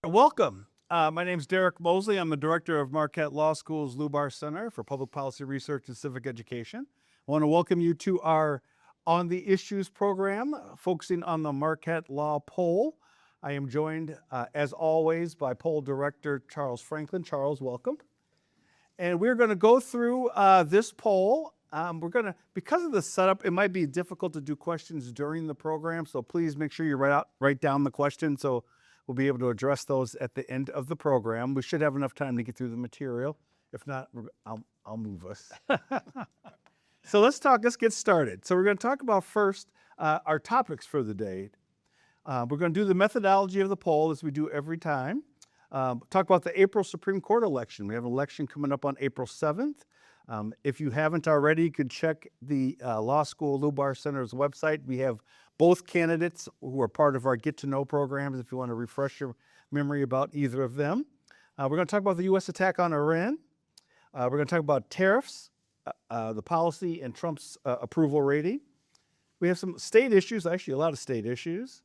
Welcome. My name is Derek Mosley. I'm the director of Marquette Law School's Lubar Center for Public Policy Research and Civic Education. I want to welcome you to our On the Issues program, focusing on the Marquette Law Poll. I am joined, as always, by poll director Charles Franklin. Charles, welcome. And we're going to go through this poll. Because of the setup, it might be difficult to do questions during the program, so please make sure you write down the questions so we'll be able to address those at the end of the program. We should have enough time to get through the material. If not, I'll move us. So let's get started. So we're going to talk about first our topics for the day. We're going to do the methodology of the poll as we do every time. Talk about the April Supreme Court election. We have an election coming up on April 7th. If you haven't already, you can check the Law School Lubar Center's website. We have both candidates who are part of our Get to Know programs if you want to refresh your memory about either of them. We're going to talk about the U.S. attack on Iran. We're going to talk about tariffs, the policy, and Trump's approval rating. We have some state issues, actually a lot of state issues.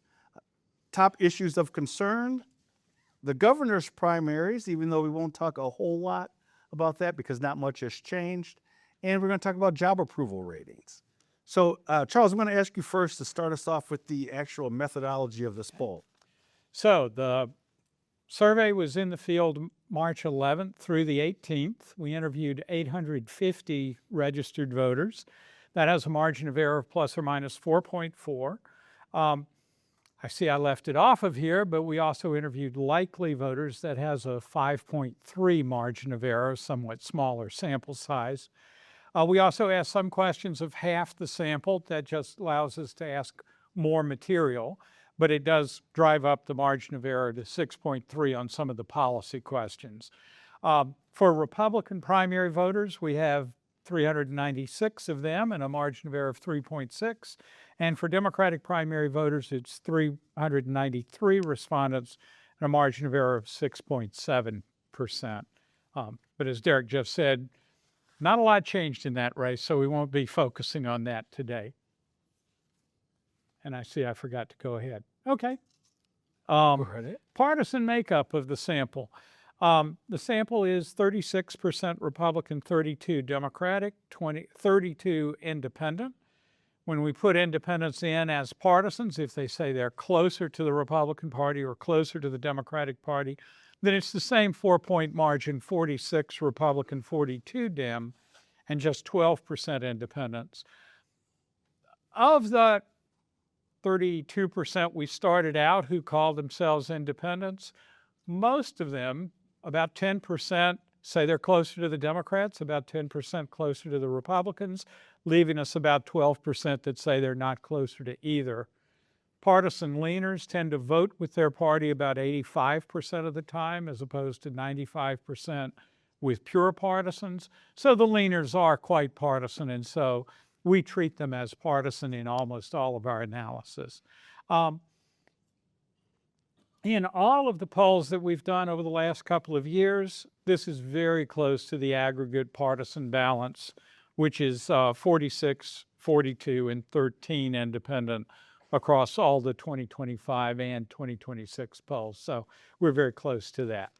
Top issues of concern, the governor's primaries, even though we won't talk a whole lot about that because not much has changed. And we're going to talk about job approval ratings. So, Charles, I'm going to ask you first to start us off with the actual methodology of this poll. So the survey was in the field March 11th through the 18th. We interviewed 850 registered voters. That has a margin of error of plus or minus 4.4. I see I left it off of here, but we also interviewed likely voters that has a 5.3 margin of error, somewhat smaller sample size. We also asked some questions of half the sample. That just allows us to ask more material, but it does drive up the margin of error to 6.3 on some of the policy questions. For Republican primary voters, we have 396 of them and a margin of error of 3.6. And for Democratic primary voters, it's 393 respondents and a margin of error of 6.7%. But as Derek just said, not a lot changed in that race, so we won't be focusing on that today. And I see I forgot to go ahead. Okay. Partisan makeup of the sample. The sample is 36% Republican, 32 Democratic, 32 independent. When we put independents in as partisans, if they say they're closer to the Republican Party or closer to the Democratic Party, then it's the same 4-point margin, 46 Republican, 42 Dem, and just 12% independents. Of the 32% we started out who called themselves independents, most of them, about 10%, say they're closer to the Democrats, about 10% closer to the Republicans, leaving us about 12% that say they're not closer to either. Partisan leaners tend to vote with their party about 85% of the time, as opposed to 95% with pure partisans. So the leaners are quite partisan, and so we treat them as partisan in almost all of our analysis. In all of the polls that we've done over the last couple of years, this is very close to the aggregate partisan balance, which is 46, 42, and 13 independent across all the 2025 and 2026 polls. So we're very close to that.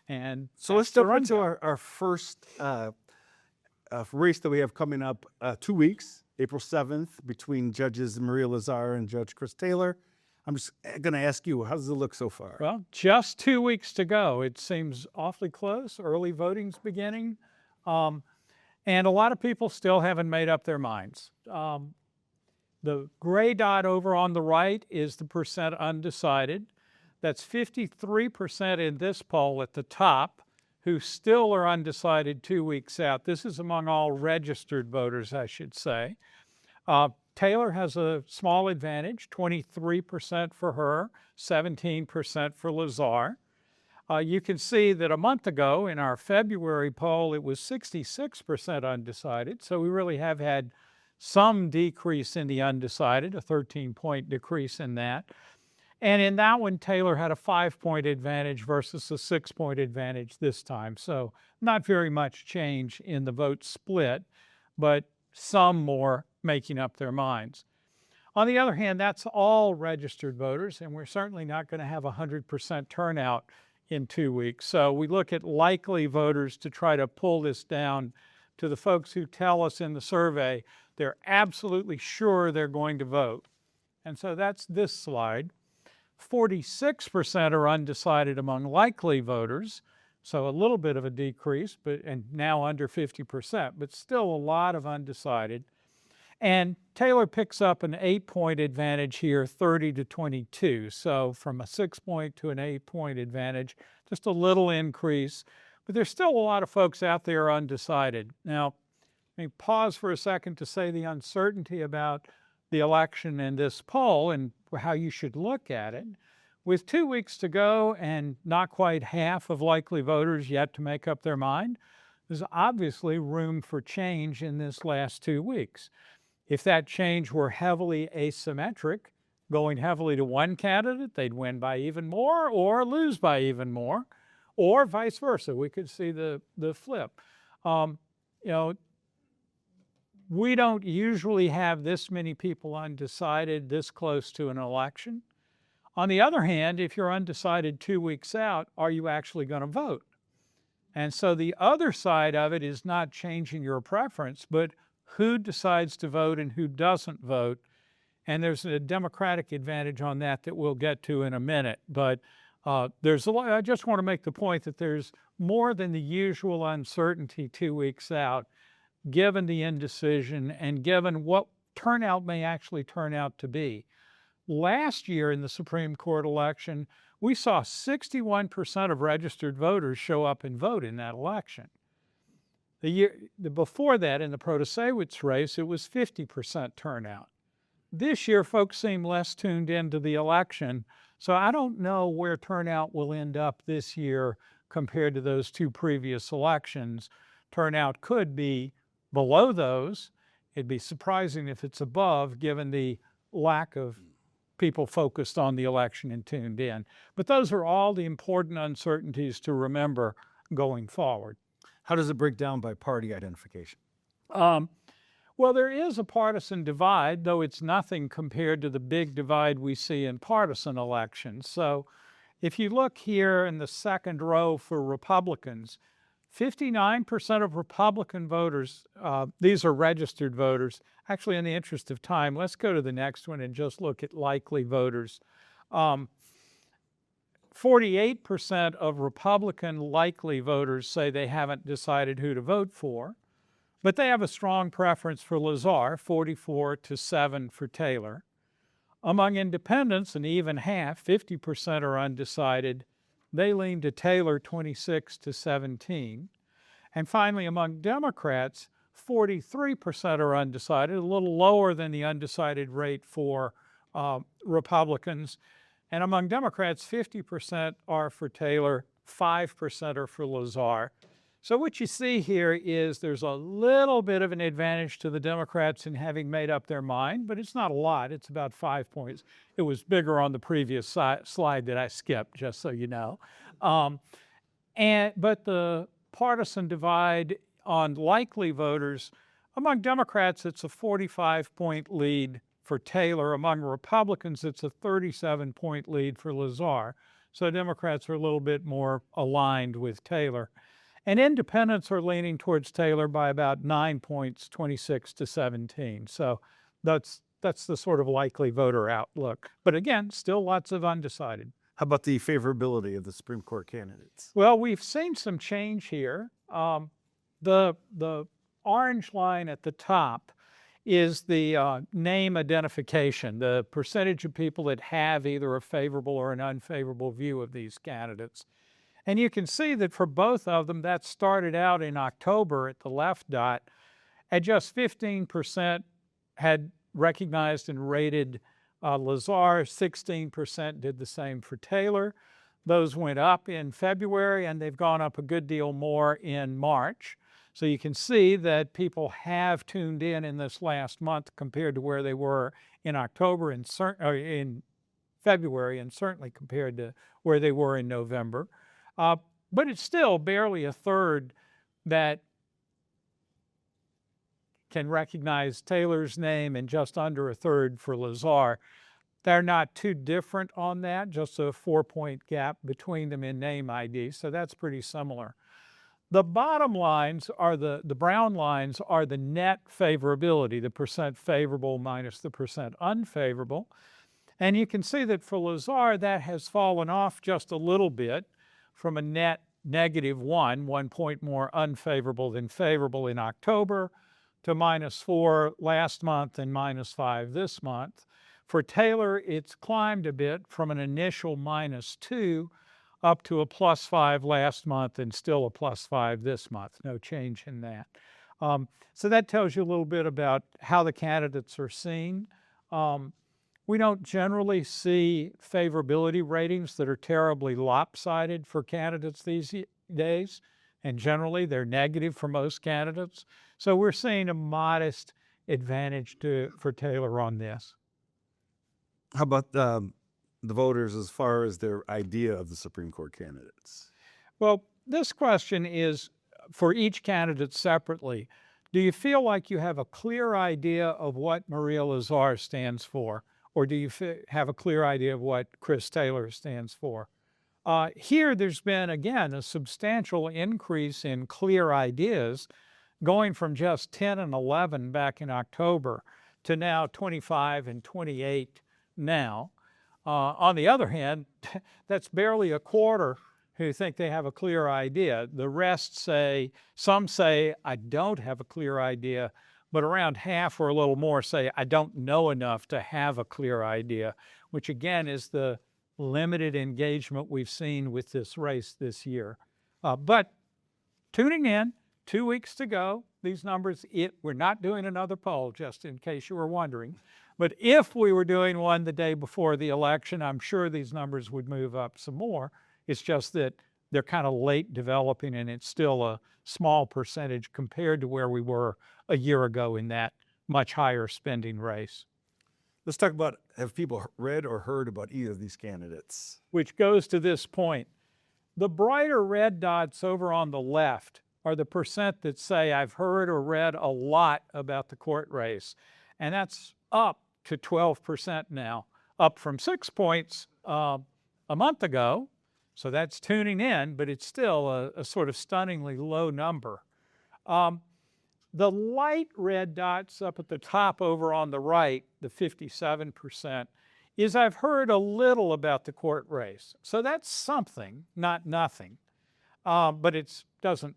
And so let's jump into our first race that we have coming up 2 weeks, April 7th, between Judges Maria Lazar and Judge Chris Taylor. I'm just going to ask you, how does it look so far? Well, just 2 weeks to go. It seems awfully close. Early voting's beginning. And a lot of people still haven't made up their minds. The gray dot over on the right is the percent undecided. That's 53% in this poll at the top who still are undecided 2 weeks out. This is among all registered voters, I should say. Taylor has a small advantage, 23% for her, 17% for Lazar. You can see that a month ago in our February poll, it was 66% undecided. So we really have had some decrease in the undecided, a 13-point decrease in that. And in that one, Taylor had a 5-point advantage versus a 6-point advantage this time. So not very much change in the vote split, but some more making up their minds. On the other hand, that's all registered voters, and we're certainly not going to have 100% turnout in 2 weeks. So we look at likely voters to try to pull this down to the folks who tell us in the survey they're absolutely sure they're going to vote. And so that's this slide. 46% are undecided among likely voters, so a little bit of a decrease, and now under 50%, but still a lot of undecided. And Taylor picks up an 8-point advantage here, 30 to 22. So from a 6-point to an 8-point advantage, just a little increase. But there's still a lot of folks out there undecided. Now, let me pause for a second to say the uncertainty about the election and this poll and how you should look at it. With 2 weeks to go and not quite half of likely voters yet to make up their mind, there's obviously room for change in this last 2 weeks. If that change were heavily asymmetric, going heavily to one candidate, they'd win by even more or lose by even more, or vice versa. We could see the flip. We don't usually have this many people undecided this close to an election. On the other hand, if you're undecided 2 weeks out, are you actually going to vote? And so the other side of it is not changing your preference, but who decides to vote and who doesn't vote. And there's a Democratic advantage on that we'll get to in a minute. But there's a lot. I just want to make the point that there's more than the usual uncertainty 2 weeks out, given the indecision and given what turnout may actually turn out to be. Last year in the Supreme Court election, we saw 61% of registered voters show up and vote in that election. The year before that, in the Protasewicz race, it was 50% turnout. This year, folks seem less tuned into the election, so I don't know where turnout will end up this year compared to those two previous elections. Turnout could be below those. It'd be surprising if it's above, given the lack of people focused on the election and tuned in. But those are all the important uncertainties to remember going forward. How does it break down by party identification? Well, there is a partisan divide, though it's nothing compared to the big divide we see in partisan elections. So if you look here in the second row for Republicans, 59% of Republican voters, these are registered voters. Actually, in the interest of time, let's go to the next one and just look at likely voters. 48% of Republican likely voters say they haven't decided who to vote for, but they have a strong preference for Lazar, 44 to 7 for Taylor. Among independents, an even half, 50% are undecided. They lean to Taylor, 26 to 17. And finally, among Democrats, 43% are undecided, a little lower than the undecided rate for Republicans. And among Democrats, 50% are for Taylor, 5% are for Lazar. So what you see here is there's a little bit of an advantage to the Democrats in having made up their mind, but it's not a lot. It's about 5 points. It was bigger on the previous slide that I skipped, just so you know. But the partisan divide on likely voters, among Democrats, it's a 45-point lead for Taylor. Among Republicans, it's a 37-point lead for Lazar. So Democrats are a little bit more aligned with Taylor. And independents are leaning towards Taylor by about 9 points, 26 to 17. So that's the sort of likely voter outlook. But again, still lots of undecided. How about the favorability of the Supreme Court candidates? Well, we've seen some change here. The orange line at the top is the name identification, the percentage of people that have either a favorable or an unfavorable view of these candidates. And you can see that for both of them, that started out in October at the left dot at just 15% had recognized and rated Lazar, 16% did the same for Taylor. Those went up in February, and they've gone up a good deal more in March. So you can see that people have tuned in this last month compared to where they were in October and in February, and certainly compared to where they were in November. But it's still barely a third that can recognize Taylor's name and just under a third for Lazar. They're not too different on that, just a 4-point gap between them in name ID, so that's pretty similar. The bottom lines are the brown lines are the net favorability, the percent favorable minus the percent unfavorable. And you can see that for Lazar, that has fallen off just a little bit from a net -1 point more unfavorable than favorable in October, to -4 last month and -5 this month. For Taylor, it's climbed a bit from an initial -2 up to a +5 last month and still a +5 this month. No change in that. So that tells you a little bit about how the candidates are seen. We don't generally see favorability ratings that are terribly lopsided for candidates these days, and generally they're negative for most candidates. So we're seeing a modest advantage for Taylor on this. How about the voters as far as their idea of the Supreme Court candidates? Well, this question is for each candidate separately. Do you feel like you have a clear idea of what Maria Lazar stands for? Or do you have a clear idea of what Chris Taylor stands for? Here, there's been, again, a substantial increase in clear ideas, going from just 10 and 11 back in October to now 25 and 28 now. On the other hand, that's barely a quarter who think they have a clear idea. The rest some say, I don't have a clear idea, but around half or a little more say, I don't know enough to have a clear idea, which again is the limited engagement we've seen with this race this year. But tuning in, 2 weeks to go, these numbers, we're not doing another poll, just in case you were wondering. But if we were doing one the day before the election, I'm sure these numbers would move up some more. It's just that they're kind of late developing, and it's still a small percentage compared to where we were a year ago in that much higher spending race. Let's talk about, have people read or heard about either of these candidates? Which goes to this point. The brighter red dots over on the left are the percent that say, I've heard or read a lot about the court race. And that's up to 12% now, up from 6 points a month ago. So that's tuning in, but it's still a sort of stunningly low number. The light red dots up at the top over on the right, the 57%, is I've heard a little about the court race. So that's something, not nothing, but it doesn't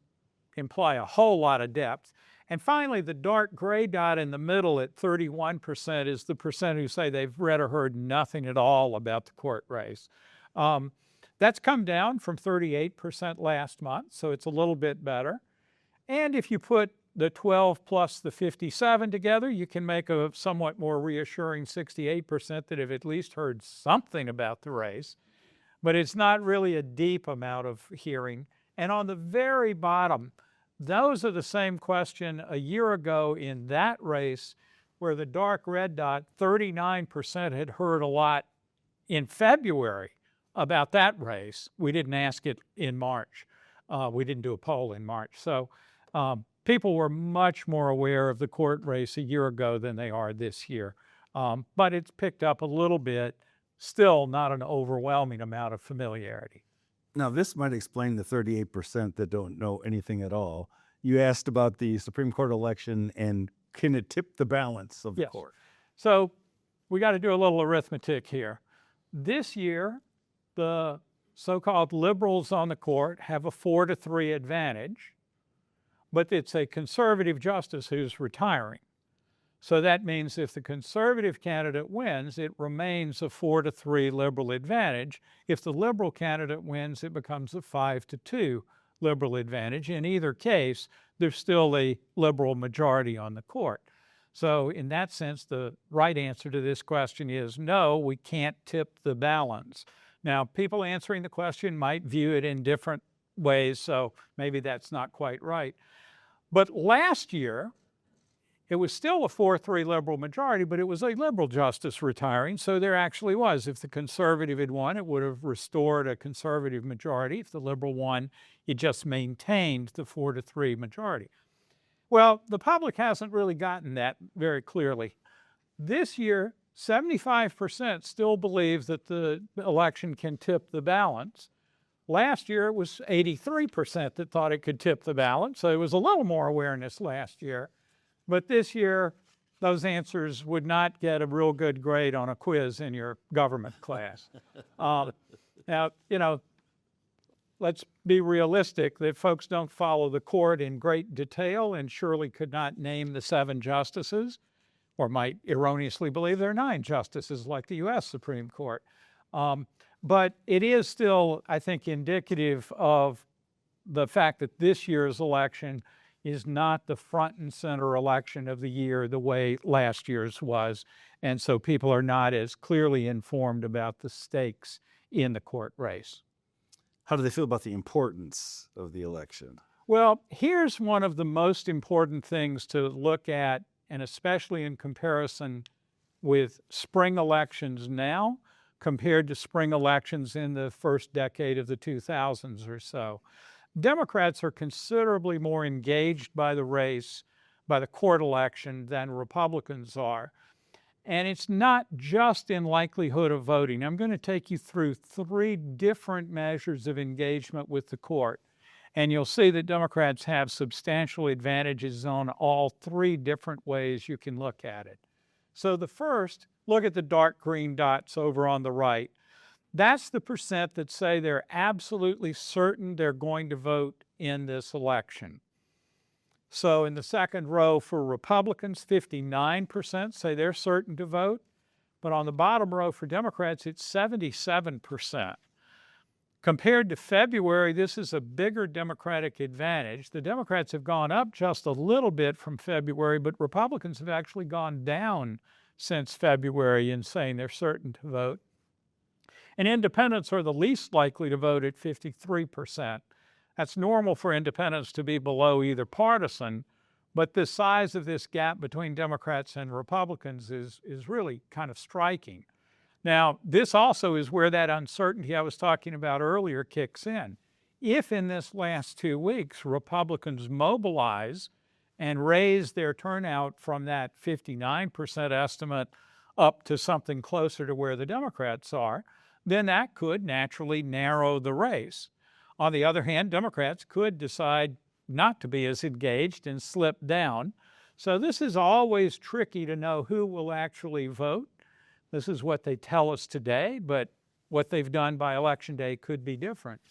imply a whole lot of depth. And finally, the dark gray dot in the middle at 31% is the percent who say they've read or heard nothing at all about the court race. That's come down from 38% last month, so it's a little bit better. And if you put the 12 plus the 57 together, you can make a somewhat more reassuring 68% that have at least heard something about the race, but it's not really a deep amount of hearing. And on the very bottom, those are the same question a year ago in that race, where the dark red dot, 39% had heard a lot in February about that race. We didn't ask it in March. We didn't do a poll in March. So people were much more aware of the court race a year ago than they are this year. But it's picked up a little bit, still not an overwhelming amount of familiarity. Now, this might explain the 38% that don't know anything at all. You asked about the Supreme Court election and can it tip the balance of the court? So we got to do a little arithmetic here. This year, the so-called liberals on the court have a 4-3 advantage, but it's a conservative justice who's retiring. So that means if the conservative candidate wins, it remains a 4-3 liberal advantage. If the liberal candidate wins, it becomes a 5-2 liberal advantage. In either case, there's still a liberal majority on the court. So in that sense, the right answer to this question is no, we can't tip the balance. Now, people answering the question might view it in different ways, so maybe that's not quite right. But last year, it was still a 4-3 liberal majority, but it was a liberal justice retiring, so there actually was. If the conservative had won, it would have restored a conservative majority. If the liberal won, it just maintained the 4-3 majority. Well, the public hasn't really gotten that very clearly. This year, 75% still believe that the election can tip the balance. Last year, it was 83% that thought it could tip the balance, so it was a little more awareness last year. But this year, those answers would not get a real good grade on a quiz in your government class. Now, let's be realistic that folks don't follow the court in great detail and surely could not name the 7 justices, or might erroneously believe there are 9 justices like the U.S. Supreme Court. But it is still, I think, indicative of the fact that this year's election is not the front and center election of the year the way last year's was. And so people are not as clearly informed about the stakes in the court race. How do they feel about the importance of the election? Well, here's one of the most important things to look at, and especially in comparison with spring elections now compared to spring elections in the first decade of the 2000s or so. Democrats are considerably more engaged by the race, by the court election, than Republicans are. And it's not just in likelihood of voting. I'm going to take you through 3 different measures of engagement with the court. And you'll see that Democrats have substantial advantages on all 3 different ways you can look at it. So the first, look at the dark green dots over on the right. That's the percent that say they're absolutely certain they're going to vote in this election. So in the second row for Republicans, 59% say they're certain to vote. But on the bottom row for Democrats, it's 77%. Compared to February, this is a bigger Democratic advantage. The Democrats have gone up just a little bit from February, but Republicans have actually gone down since February in saying they're certain to vote. And independents are the least likely to vote at 53%. That's normal for independents to be below either partisan, but the size of this gap between Democrats and Republicans is really kind of striking. Now, this also is where that uncertainty I was talking about earlier kicks in. If in this last 2 weeks, Republicans mobilize and raise their turnout from that 59% estimate up to something closer to where the Democrats are, then that could naturally narrow the race. On the other hand, Democrats could decide not to be as engaged and slip down. So this is always tricky to know who will actually vote. This is what they tell us today, but what they've done by Election Day could be different.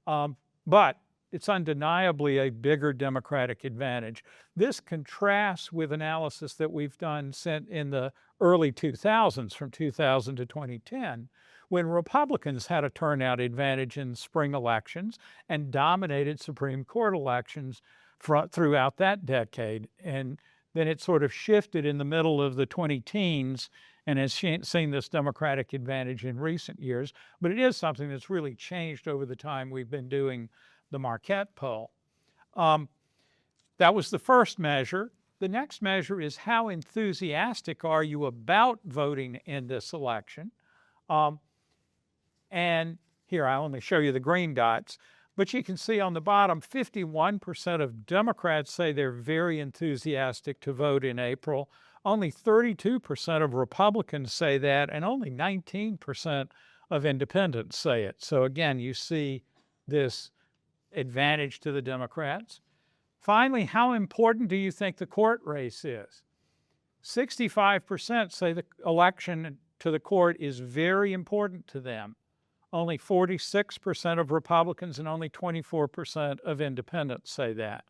But it's undeniably a bigger Democratic advantage. This contrasts with analysis that we've done in the early 2000s, from 2000 to 2010, when Republicans had a turnout advantage in spring elections and dominated Supreme Court elections throughout that decade. And then it sort of shifted in the middle of the 2010s and has seen this Democratic advantage in recent years. But it is something that's really changed over the time we've been doing the Marquette poll. That was the first measure. The next measure is how enthusiastic are you about voting in this election? And here, I only show you the green dots, but you can see on the bottom, 51% of Democrats say they're very enthusiastic to vote in April. Only 32% of Republicans say that, and only 19% of independents say it. So again, you see this advantage to the Democrats. Finally, how important do you think the court race is? 65% say the election to the court is very important to them. Only 46% of Republicans and only 24% of independents say that.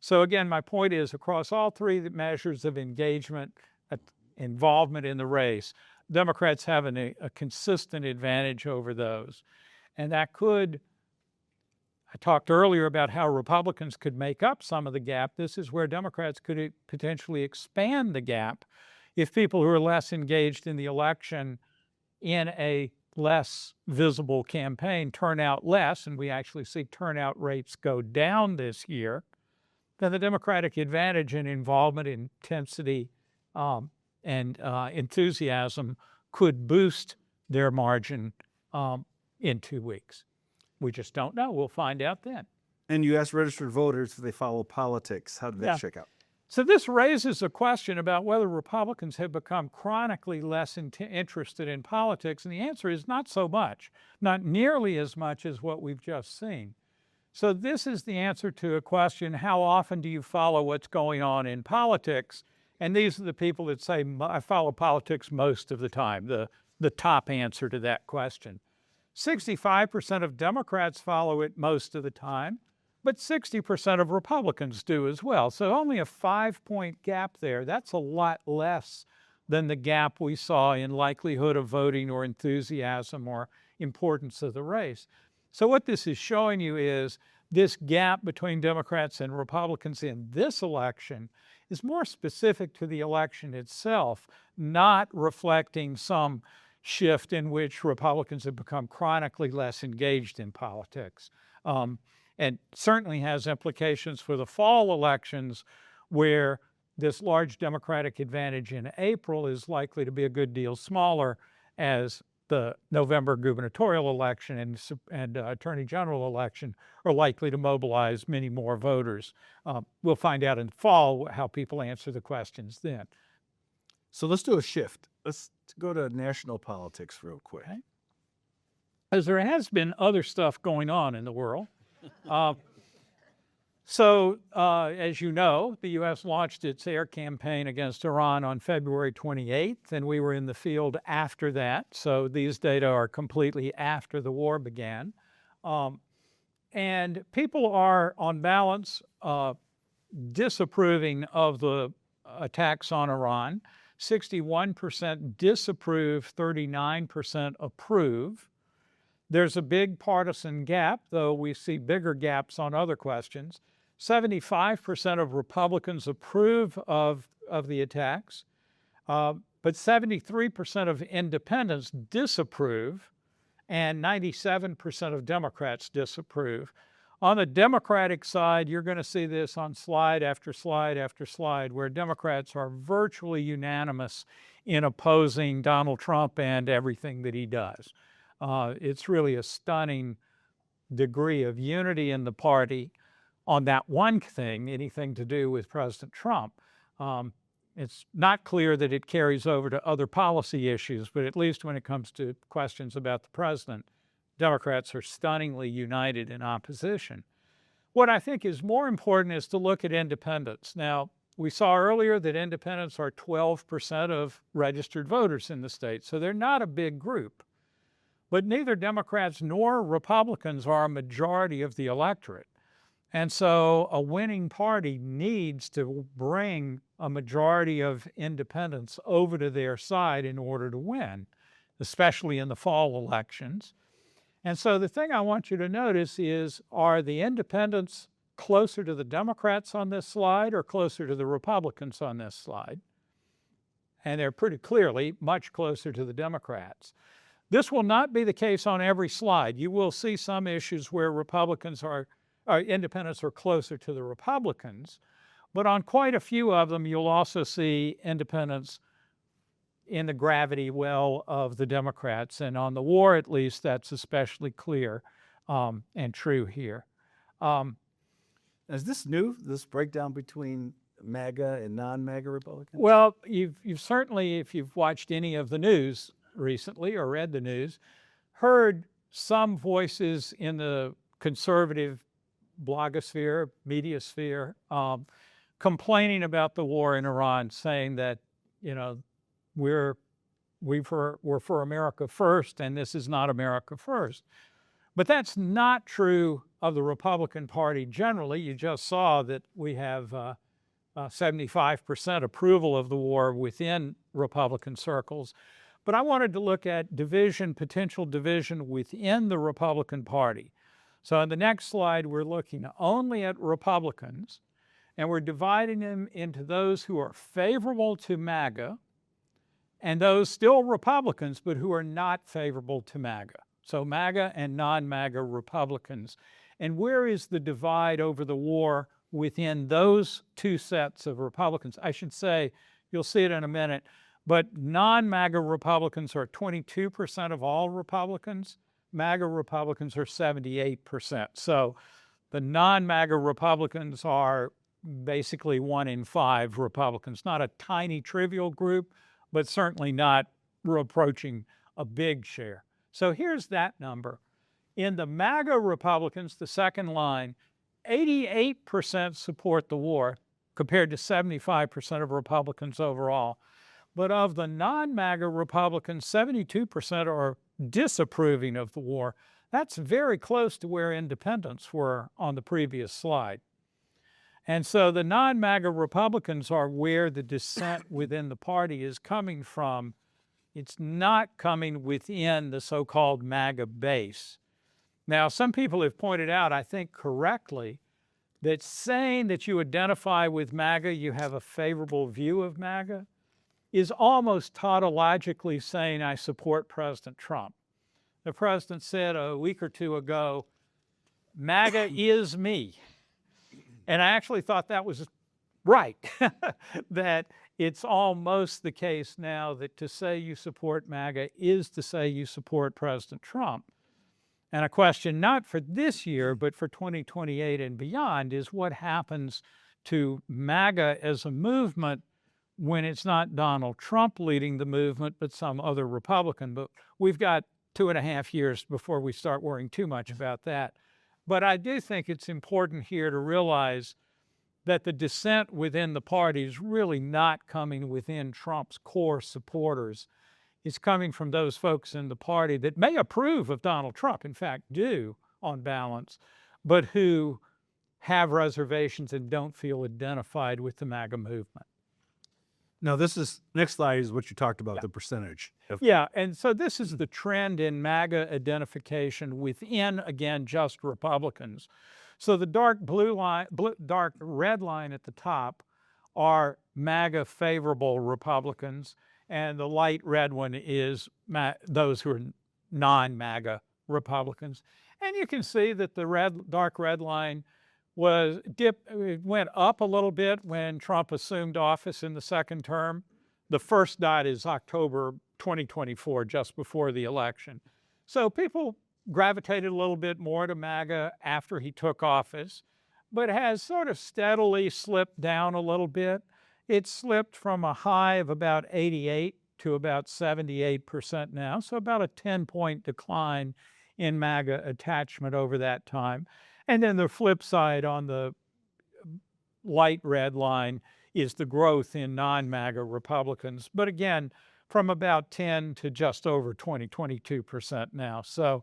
So again, my point is, across all 3 measures of engagement, involvement in the race, Democrats have a consistent advantage over those. And that could, I talked earlier about how Republicans could make up some of the gap. This is where Democrats could potentially expand the gap if people who are less engaged in the election in a less visible campaign turn out less, and we actually see turnout rates go down this year, then the Democratic advantage in involvement, intensity, and enthusiasm could boost their margin in 2 weeks. We just don't know. We'll find out then. And you asked registered voters if they follow politics. How did that shake out? So this raises a question about whether Republicans have become chronically less interested in politics, and the answer is not so much, not nearly as much as what we've just seen. So this is the answer to a question: how often do you follow what's going on in politics? And these are the people that say, I follow politics most of the time, the top answer to that question. 65% of Democrats follow it most of the time, but 60% of Republicans do as well. So only a 5-point gap there. That's a lot less than the gap we saw in likelihood of voting or enthusiasm or importance of the race. So what this is showing you is this gap between Democrats and Republicans in this election is more specific to the election itself, not reflecting some shift in which Republicans have become chronically less engaged in politics. And certainly has implications for the fall elections, where this large Democratic advantage in April is likely to be a good deal smaller, as the November gubernatorial election and attorney general election are likely to mobilize many more voters. We'll find out in the fall how people answer the questions then. So let's do a shift. Let's go to national politics real quick. Okay. As there has been other stuff going on in the world. As you know, the U.S. launched its air campaign against Iran on February 28th, and we were in the field after that. So these data are completely after the war began. And people are, on balance, disapproving of the attacks on Iran. 61% disapprove, 39% approve. There's a big partisan gap, though we see bigger gaps on other questions. 75% of Republicans approve of the attacks, but 73% of independents disapprove, and 97% of Democrats disapprove. On the Democratic side, you're going to see this on slide after slide after slide, where Democrats are virtually unanimous in opposing Donald Trump and everything that he does. It's really a stunning degree of unity in the party on that one thing, anything to do with President Trump. It's not clear that it carries over to other policy issues, but at least when it comes to questions about the president, Democrats are stunningly united in opposition. What I think is more important is to look at independents. Now, we saw earlier that independents are 12% of registered voters in the state, so they're not a big group. But neither Democrats nor Republicans are a majority of the electorate. And so a winning party needs to bring a majority of independents over to their side in order to win, especially in the fall elections. And so the thing I want you to notice is, are the independents closer to the Democrats on this slide or closer to the Republicans on this slide? And they're pretty clearly much closer to the Democrats. This will not be the case on every slide. You will see some issues where independents are closer to the Republicans, but on quite a few of them, you'll also see independents in the gravity well of the Democrats. And on the war, at least, that's especially clear and true here. Is this new, this breakdown between MAGA and non-MAGA Republicans? Well, you've certainly, if you've watched any of the news recently or read the news, heard some voices in the conservative blogosphere, media sphere, complaining about the war in Iran, saying that, we're for America first, and this is not America first. But that's not true of the Republican Party generally. You just saw that we have 75% approval of the war within Republican circles. But I wanted to look at division, potential division within the Republican Party. So on the next slide, we're looking only at Republicans, and we're dividing them into those who are favorable to MAGA and those still Republicans, but who are not favorable to MAGA. So MAGA and non-MAGA Republicans. And where is the divide over the war within those two sets of Republicans? I should say, you'll see it in a minute, but non-MAGA Republicans are 22% of all Republicans. MAGA Republicans are 78%. So the non-MAGA Republicans are basically 1 in 5 Republicans. Not a tiny, trivial group, but certainly not approaching a big share. So here's that number. In the MAGA Republicans, the second line, 88% support the war compared to 75% of Republicans overall. But of the non-MAGA Republicans, 72% are disapproving of the war. That's very close to where independents were on the previous slide. And so the non-MAGA Republicans are where the dissent within the party is coming from. It's not coming within the so-called MAGA base. Now, some people have pointed out, I think correctly, that saying that you identify with MAGA, you have a favorable view of MAGA, is almost tautologically saying I support President Trump. The president said a week or two ago, MAGA is me. And I actually thought that was right, that it's almost the case now that to say you support MAGA is to say you support President Trump. And a question not for this year, but for 2028 and beyond is what happens to MAGA as a movement when it's not Donald Trump leading the movement, but some other Republican. But we've got 2.5 years before we start worrying too much about that. But I do think it's important here to realize that the dissent within the party is really not coming within Trump's core supporters. It's coming from those folks in the party that may approve of Donald Trump, in fact, do on balance, but who have reservations and don't feel identified with the MAGA movement. Now, next slide is what you talked about, the percentage. Yeah, and so this is the trend in MAGA identification within, again, just Republicans. So the dark red line at the top are MAGA favorable Republicans, and the light red one is those who are non-MAGA Republicans. And you can see that the dark red line it went up a little bit when Trump assumed office in the second term. The first dot is October 2024, just before the election. So people gravitated a little bit more to MAGA after he took office, but has sort of steadily slipped down a little bit. It slipped from a high of about 88 to about 78% now, so about a 10-point decline in MAGA attachment over that time. And then the flip side on the light red line is the growth in non-MAGA Republicans, but again, from about 10 to just over 22% now. So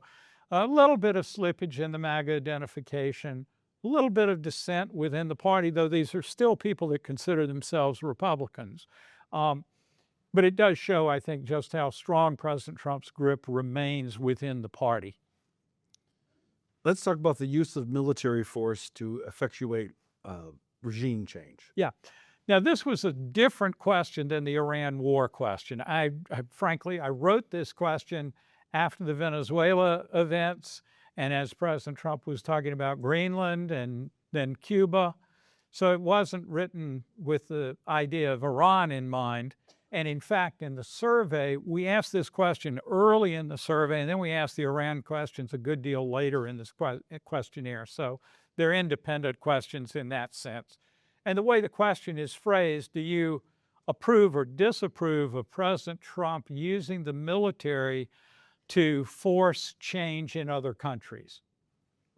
a little bit of slippage in the MAGA identification, a little bit of dissent within the party, though these are still people that consider themselves Republicans. But it does show, I think, just how strong President Trump's grip remains within the party. Let's talk about the use of military force to effectuate regime change. Yeah. Now, this was a different question than the Iran war question. Frankly, I wrote this question after the Venezuela events and as President Trump was talking about Greenland and then Cuba. So it wasn't written with the idea of Iran in mind. And in fact, in the survey, we asked this question early in the survey, and then we asked the Iran questions a good deal later in this questionnaire. So they're independent questions in that sense. And the way the question is phrased, do you approve or disapprove of President Trump using the military to force change in other countries?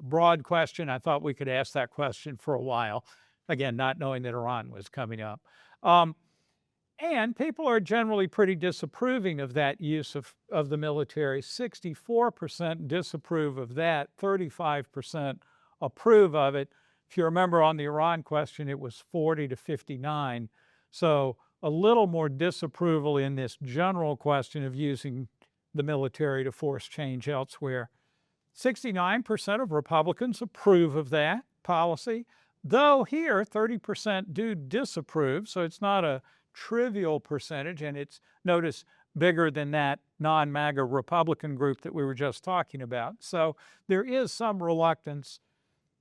Broad question. I thought we could ask that question for a while. Again, not knowing that Iran was coming up. And people are generally pretty disapproving of that use of the military. 64% disapprove of that, 35% approve of it. If you remember on the Iran question, it was 40 to 59. So a little more disapproval in this general question of using the military to force change elsewhere. 69% of Republicans approve of that policy, though here 30% do disapprove, so it's not a trivial percentage, and it's, notice, bigger than that non-MAGA Republican group that we were just talking about. So there is some reluctance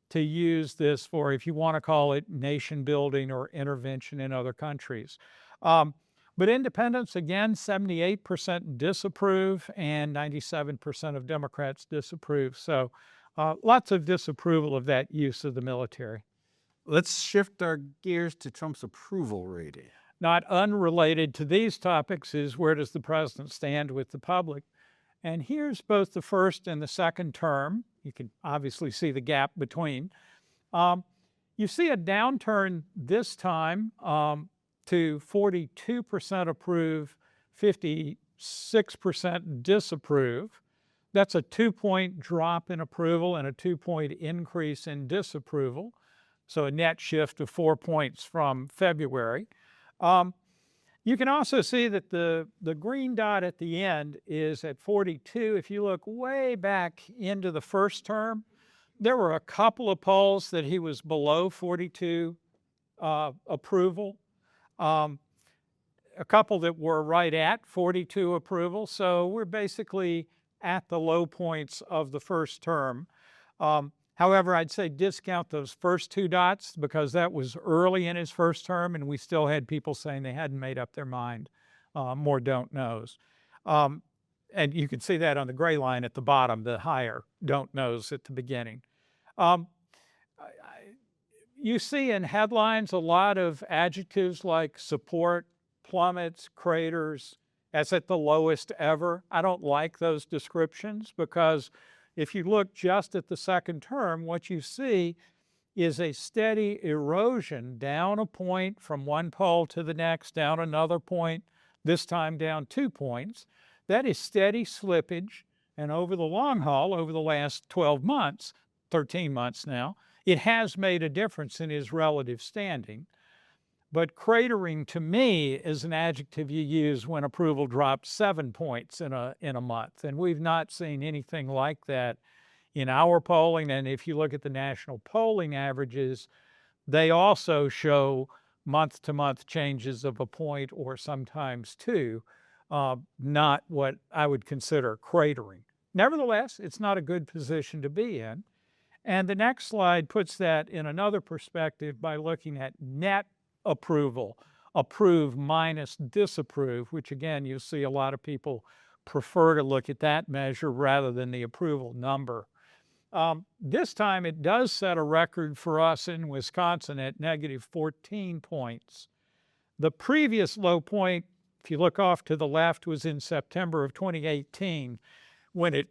to use this for, if you want to call it, nation building or intervention in other countries. But independents, again, 78% disapprove and 97% of Democrats disapprove. So lots of disapproval of that use of the military. Let's shift our gears to Trump's approval rating. Not unrelated to these topics is where does the president stand with the public? And here's both the first and the second term. You can obviously see the gap between. You see a downturn this time to 42% approve, 56% disapprove. That's a 2-point drop in approval and a 2-point increase in disapproval. So a net shift of 4 points from February. You can also see that the green dot at the end is at 42. If you look way back into the first term, there were a couple of polls that he was below 42 approval, a couple that were right at 42 approval. So we're basically at the low points of the first term. However, I'd say discount those first 2 dots because that was early in his first term and we still had people saying they hadn't made up their mind, more don't knows. And you can see that on the gray line at the bottom, the higher don't knows at the beginning. You see in headlines a lot of adjectives like support, plummets, craters, as at the lowest ever. I don't like those descriptions because if you look just at the second term, what you see is a steady erosion down a point from one poll to the next, down another point, this time down 2 points. That is steady slippage. And over the long haul, over the last 12 months, 13 months now, it has made a difference in his relative standing. But cratering to me is an adjective you use when approval drops 7 points in a month. And we've not seen anything like that in our polling. And if you look at the national polling averages, they also show month-to-month changes of a point or sometimes 2, not what I would consider cratering. Nevertheless, it's not a good position to be in. And the next slide puts that in another perspective by looking at net approval, approve minus disapprove, which again, you see a lot of people prefer to look at that measure rather than the approval number. This time it does set a record for us in Wisconsin at negative 14 points. The previous low point, if you look off to the left, was in September of 2018 when it,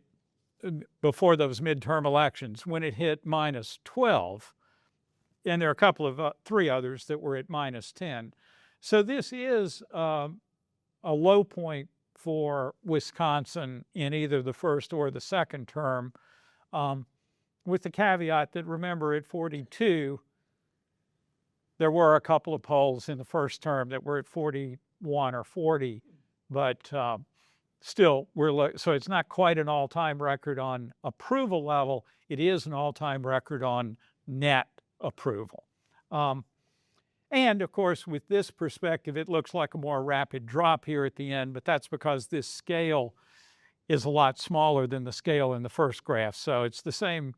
before those midterm elections, when it hit minus 12. And there are a couple of 3 others that were at minus 10. So this is a low point for Wisconsin in either the first or the second term, with the caveat that, remember, at 42, there were a couple of polls in the first term that were at 41 or 40, but still, so it's not quite an all-time record on approval level. It is an all-time record on net approval. And of course, with this perspective, it looks like a more rapid drop here at the end, but that's because this scale is a lot smaller than the scale in the first graph. So it's the same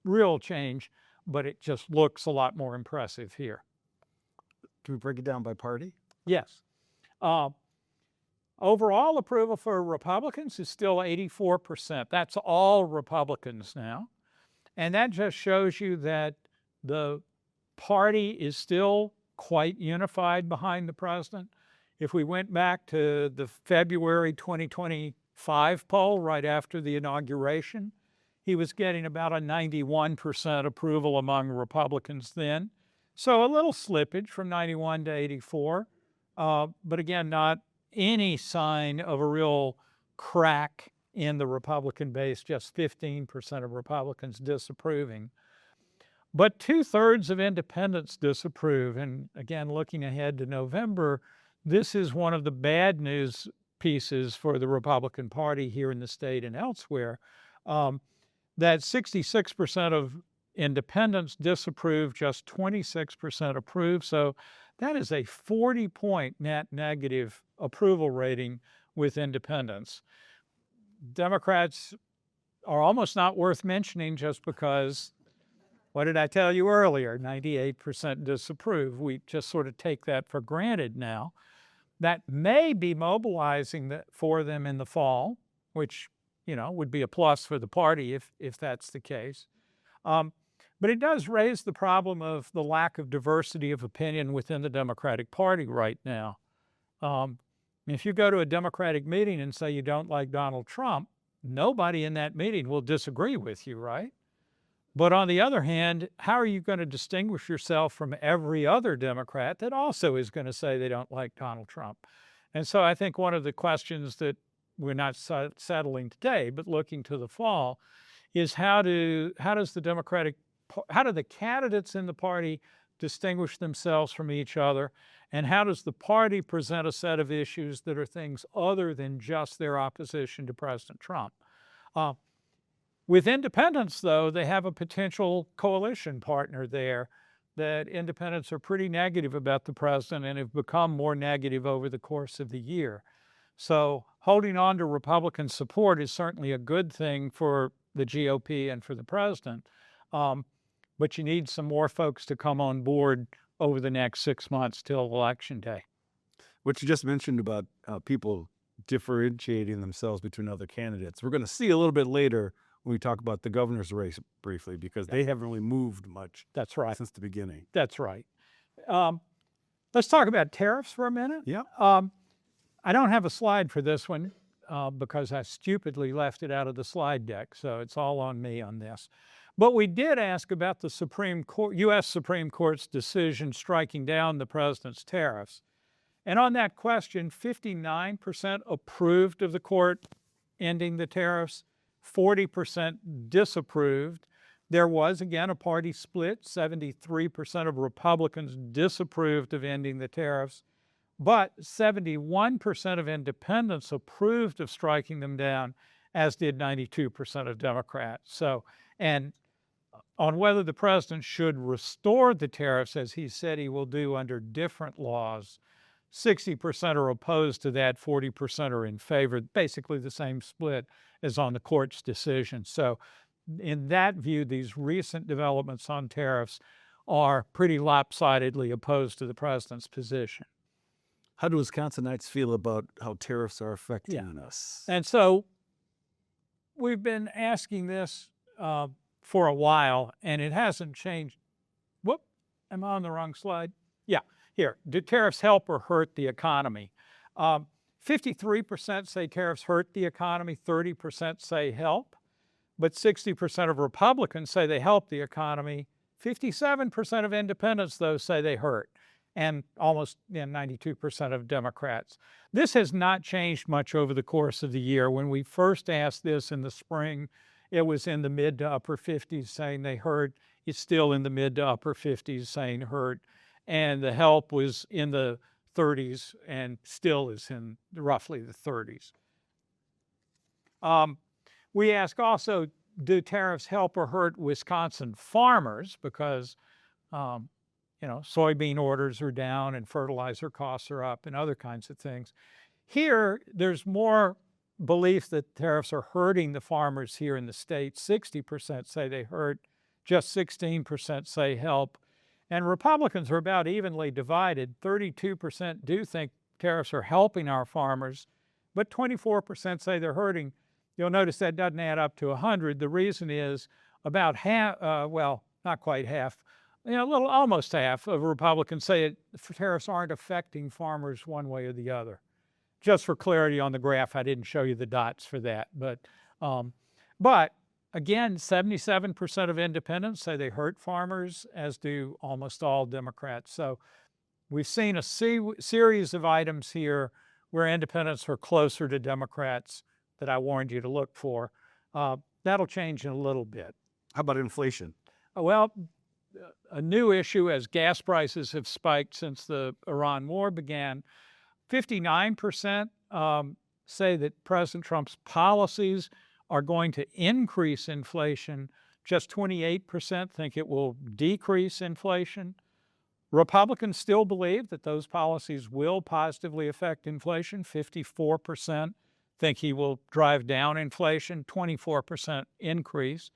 real change, but it just looks a lot more impressive here. Can we break it down by party? Yes. Overall approval for Republicans is still 84%. That's all Republicans now. And that just shows you that the party is still quite unified behind the president. If we went back to the February 2025 poll right after the inauguration, he was getting about a 91% approval among Republicans then. So a little slippage from 91 to 84, but again, not any sign of a real crack in the Republican base, just 15% of Republicans disapproving. But 2/3 of independents disapprove. And again, looking ahead to November, this is one of the bad news pieces for the Republican Party here in the state and elsewhere, that 66% of independents disapprove, just 26% approve. So that is a 40-point net negative approval rating with independents. Democrats are almost not worth mentioning just because, what did I tell you earlier? 98% disapprove. We just sort of take that for granted now. That may be mobilizing for them in the fall, which, would be a plus for the party if that's the case. But it does raise the problem of the lack of diversity of opinion within the Democratic Party right now. If you go to a Democratic meeting and say you don't like Donald Trump, nobody in that meeting will disagree with you, right? But on the other hand, how are you going to distinguish yourself from every other Democrat that also is going to say they don't like Donald Trump? And so I think one of the questions that we're not settling today, but looking to the fall, is how do the candidates in the party distinguish themselves from each other? And how does the party present a set of issues that are things other than just their opposition to President Trump? With independents, though, they have a potential coalition partner there that independents are pretty negative about the president and have become more negative over the course of the year. So holding on to Republican support is certainly a good thing for the GOP and for the president. But you need some more folks to come on board over the next 6 months till Election Day. What you just mentioned about people differentiating themselves between other candidates, we're going to see a little bit later when we talk about the governor's race briefly, because they haven't really moved much. That's right. Since the beginning. That's right. Let's talk about tariffs for a minute. Yeah. I don't have a slide for this one because I stupidly left it out of the slide deck, so it's all on me on this. But we did ask about the Supreme Court, U.S. Supreme Court's decision striking down the president's tariffs. And on that question, 59% approved of the court ending the tariffs, 40% disapproved. There was, again, a party split. 73% of Republicans disapproved of ending the tariffs, but 71% of independents approved of striking them down, as did 92% of Democrats. So, and on whether the president should restore the tariffs, as he said he will do under different laws, 60% are opposed to that, 40% are in favor, basically the same split as on the court's decision. So in that view, these recent developments on tariffs are pretty lopsidedly opposed to the president's position. How do Wisconsinites feel about how tariffs are affecting us? And so we've been asking this for a while, and it hasn't changed. Whoop, am I on the wrong slide? Yeah, here. Do tariffs help or hurt the economy? 53% say tariffs hurt the economy, 30% say help, but 60% of Republicans say they help the economy. 57% of independents, though, say they hurt, and almost 92% of Democrats. This has not changed much over the course of the year. When we first asked this in the spring, it was in the mid to upper 50s saying they hurt. It's still in the mid to upper 50s saying hurt. And the help was in the 30s and still is in roughly the 30s. We ask also, do tariffs help or hurt Wisconsin farmers? Because, soybean orders are down and fertilizer costs are up and other kinds of things. Here, there's more belief that tariffs are hurting the farmers here in the state. 60% say they hurt, just 16% say help. And Republicans are about evenly divided. 32% do think tariffs are helping our farmers, but 24% say they're hurting. You'll notice that doesn't add up to 100. The reason is about half, not quite half, almost half of Republicans say tariffs aren't affecting farmers one way or the other. Just for clarity on the graph, I didn't show you the dots for that. But again, 77% of independents say they hurt farmers, as do almost all Democrats. So we've seen a series of items here where independents are closer to Democrats that I warned you to look for. That'll change in a little bit. How about inflation? Well, a new issue as gas prices have spiked since the Iran war began. 59% say that President Trump's policies are going to increase inflation. Just 28% think it will decrease inflation. Republicans still believe that those policies will positively affect inflation. 54% think he will drive down inflation, 24% increase.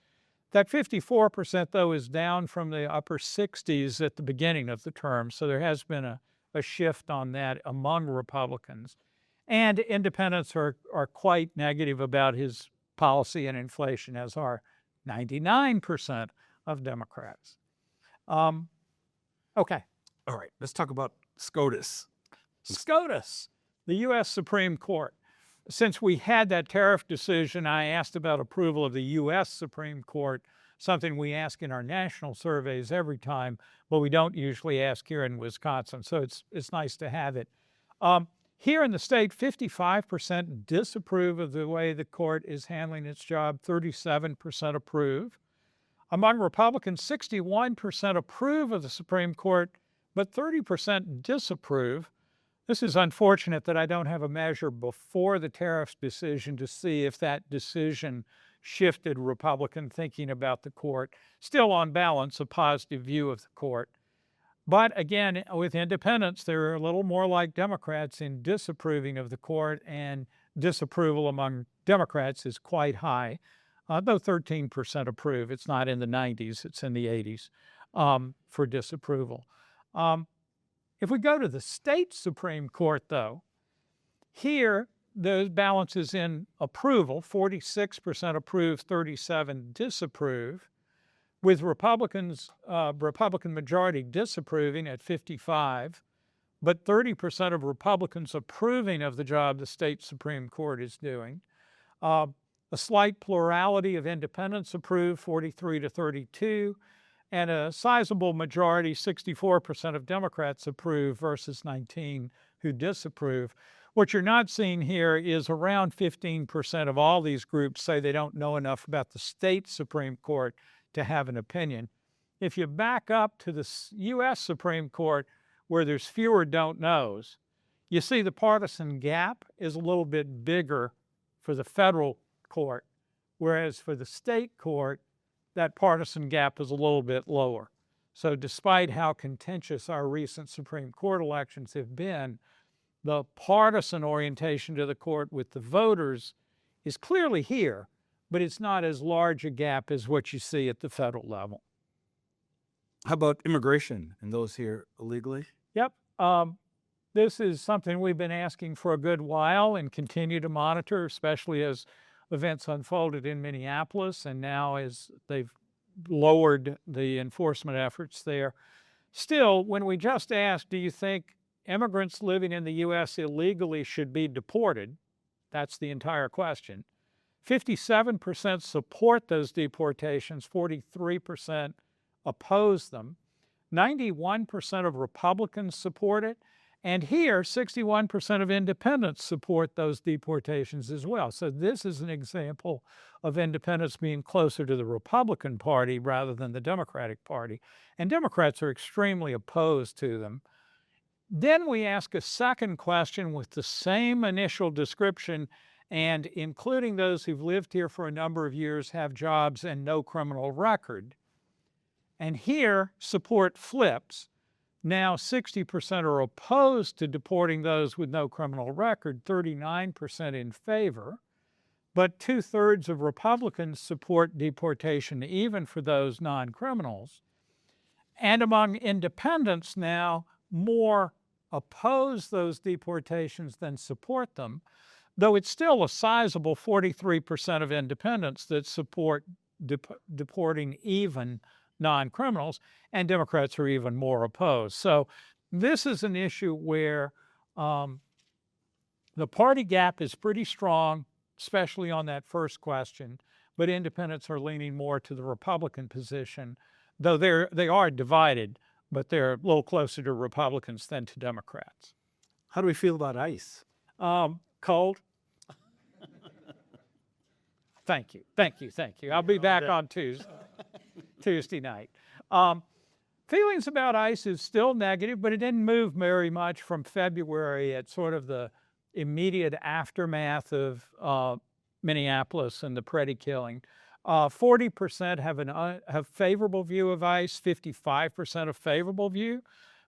That 54%, though, is down from the upper 60s at the beginning of the term, so there has been a shift on that among Republicans. And independents are quite negative about his policy and inflation, as are 99% of Democrats. Okay. All right, let's talk about SCOTUS. SCOTUS, the U.S. Supreme Court. Since we had that tariff decision, I asked about approval of the U.S. Supreme Court, something we ask in our national surveys every time, but we don't usually ask here in Wisconsin. So it's nice to have it. Here in the state, 55% disapprove of the way the court is handling its job, 37% approve. Among Republicans, 61% approve of the Supreme Court, but 30% disapprove. This is unfortunate that I don't have a measure before the tariffs decision to see if that decision shifted Republican thinking about the court. Still, on balance, a positive view of the court. But again, with independents, they're a little more like Democrats in disapproving of the court, and disapproval among Democrats is quite high, though 13% approve. It's not in the 90s, it's in the 80s for disapproval. If we go to the state Supreme Court, though, here the balance is in approval. 46% approve, 37% disapprove, with Republican majority disapproving at 55%, but 30% of Republicans approving of the job the state Supreme Court is doing. A slight plurality of independents approve, 43 to 32, and a sizable majority, 64% of Democrats approve versus 19 who disapprove. What you're not seeing here is around 15% of all these groups say they don't know enough about the state Supreme Court to have an opinion. If you back up to the U.S. Supreme Court, where there's fewer don't knows, you see the partisan gap is a little bit bigger for the federal court, whereas for the state court, that partisan gap is a little bit lower. So despite how contentious our recent Supreme Court elections have been, the partisan orientation to the court with the voters is clearly here, but it's not as large a gap as what you see at the federal level. How about immigration and those here illegally? Yep. This is something we've been asking for a good while and continue to monitor, especially as events unfolded in Minneapolis and now as they've lowered the enforcement efforts there. Still, when we just asked, do you think immigrants living in the U.S. illegally should be deported? That's the entire question. 57% support those deportations, 43% oppose them. 91% of Republicans support it. And here, 61% of independents support those deportations as well. So this is an example of independents being closer to the Republican Party rather than the Democratic Party. And Democrats are extremely opposed to them. Then we ask a second question with the same initial description, and including those who've lived here for a number of years, have jobs, and no criminal record. And here, support flips. Now 60% are opposed to deporting those with no criminal record, 39% in favor, but 2/3 of Republicans support deportation even for those non-criminals. And among independents now, more oppose those deportations than support them, though it's still a sizable 43% of independents that support deporting even non-criminals, and Democrats are even more opposed. So this is an issue where the party gap is pretty strong, especially on that first question, but independents are leaning more to the Republican position, though they are divided, but they're a little closer to Republicans than to Democrats. How do we feel about ICE? Cold. Thank you. I'll be back on Tuesday night. Feelings about ICE is still negative, but it didn't move very much from February at sort of the immediate aftermath of Minneapolis and the Preddy killing. 40% have favorable view of ICE, 55% a favorable view.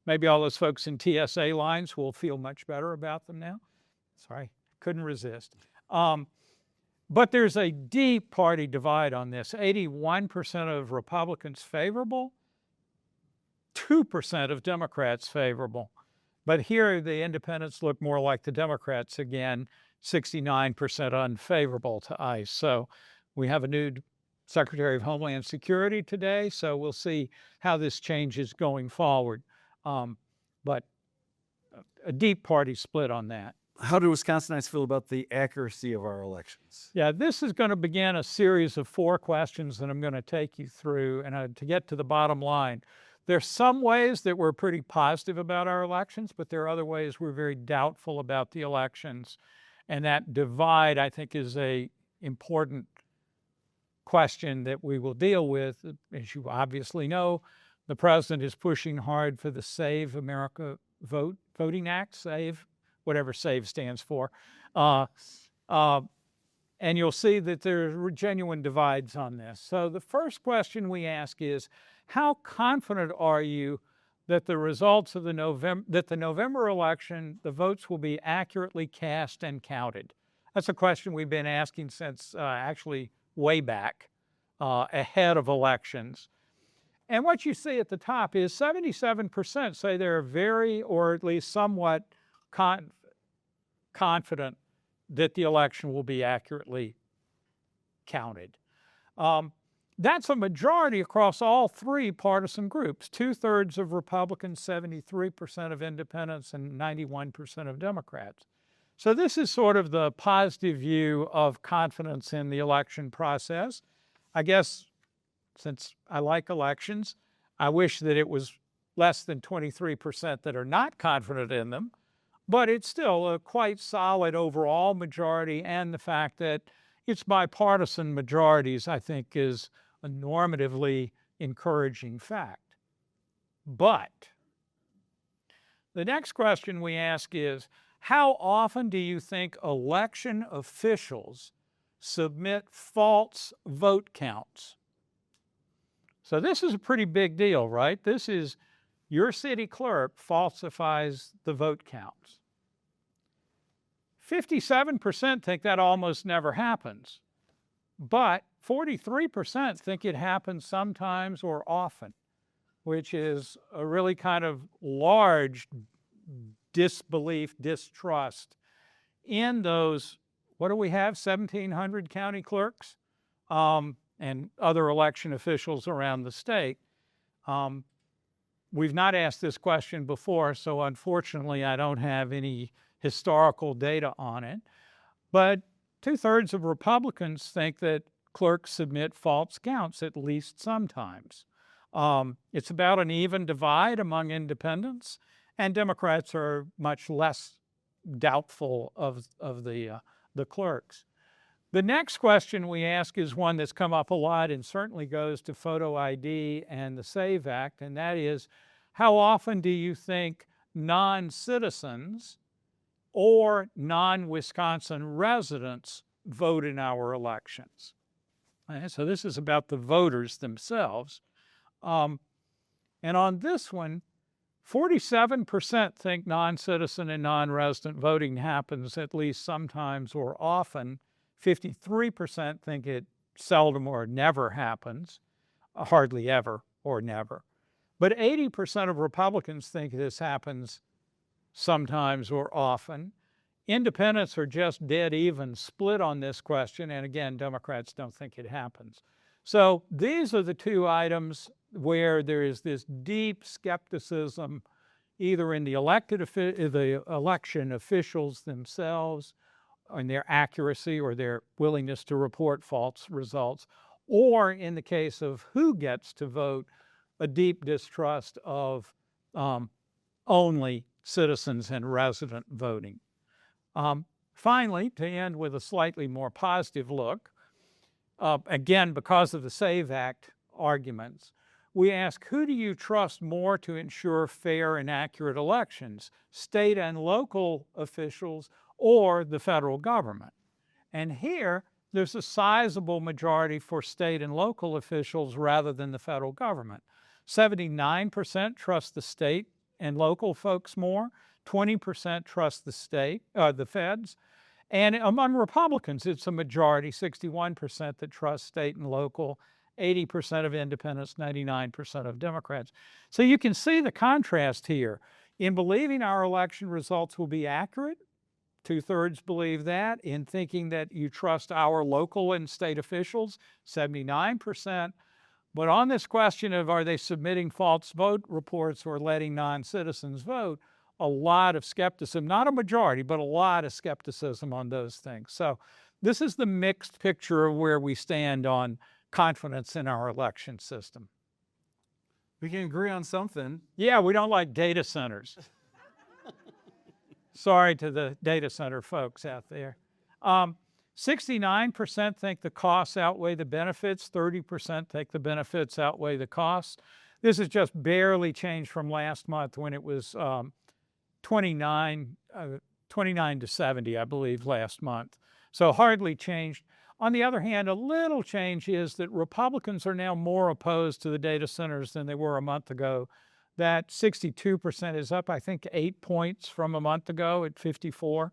Maybe all those folks in TSA lines will feel much better about them now. Sorry, couldn't resist. But there's a deep party divide on this. 81% of Republicans favorable, 2% of Democrats favorable. But here the independents look more like the Democrats again, 69% unfavorable to ICE. So we have a new Secretary of Homeland Security today, so we'll see how this changes going forward. But a deep party split on that. How do Wisconsinites feel about the accuracy of our elections? Yeah, this is going to begin a series of 4 questions that I'm going to take you through. And to get to the bottom line, there's some ways that we're pretty positive about our elections, but there are other ways we're very doubtful about the elections. And that divide, I think, is a important question that we will deal with. As you obviously know, the president is pushing hard for the Save America Voting Act, SAVE, whatever SAVE stands for. And you'll see that there are genuine divides on this. So the first question we ask is, how confident are you that the results of the November election, the votes will be accurately cast and counted? That's a question we've been asking since actually way back, ahead of elections. And what you see at the top is 77% say they're very, or at least somewhat confident that the election will be accurately counted. That's a majority across all 3 partisan groups, 2/3 of Republicans, 73% of independents, and 91% of Democrats. So this is sort of the positive view of confidence in the election process. I guess since I like elections, I wish that it was less than 23% that are not confident in them, but it's still a quite solid overall majority, and the fact that it's bipartisan majorities, I think, is a normatively encouraging fact. But the next question we ask is, how often do you think election officials submit false vote counts? So this is a pretty big deal, right? This is your city clerk falsifies the vote counts. 57% think that almost never happens, but 43% think it happens sometimes or often, which is a really kind of large disbelief, distrust in those, what do we have, 1,700 county clerks and other election officials around the state. We've not asked this question before, so unfortunately I don't have any historical data on it, but 2/3 of Republicans think that clerks submit false counts at least sometimes. It's about an even divide among independents, and Democrats are much less doubtful of the clerks. The next question we ask is one that's come up a lot and certainly goes to photo ID and the SAVE Act, and that is, how often do you think non-citizens or non-Wisconsin residents vote in our elections? So this is about the voters themselves. And on this one, 47% think non-citizen and non-resident voting happens at least sometimes or often. 53% think it seldom or never happens, hardly ever or never. But 80% of Republicans think this happens sometimes or often. Independents are just dead even split on this question, and again, Democrats don't think it happens. So these are the 2 items where there is this deep skepticism, either in the election officials themselves, in their accuracy or their willingness to report false results, or in the case of who gets to vote, a deep distrust of only citizens and resident voting. Finally, to end with a slightly more positive look, again, because of the SAVE Act arguments, we ask, who do you trust more to ensure fair and accurate elections, state and local officials or the federal government? And here, there's a sizable majority for state and local officials rather than the federal government. 79% trust the state and local folks more, 20% trust the feds, and among Republicans, it's a majority, 61% that trust state and local, 80% of independents, 99% of Democrats. So you can see the contrast here. In believing our election results will be accurate, 2/3 believe that. In thinking that you trust our local and state officials, 79%. But on this question of are they submitting false vote reports or letting non-citizens vote, a lot of skepticism, not a majority, but a lot of skepticism on those things. So this is the mixed picture of where we stand on confidence in our election system. We can agree on something. Yeah, we don't like data centers. Sorry to the data center folks out there. 69% think the costs outweigh the benefits. 30% think the benefits outweigh the costs. This has just barely changed from last month when it was 29 to 70, I believe, last month. So hardly changed. On the other hand, a little change is that Republicans are now more opposed to the data centers than they were a month ago. That 62% is up, I think, 8 points from a month ago at 54.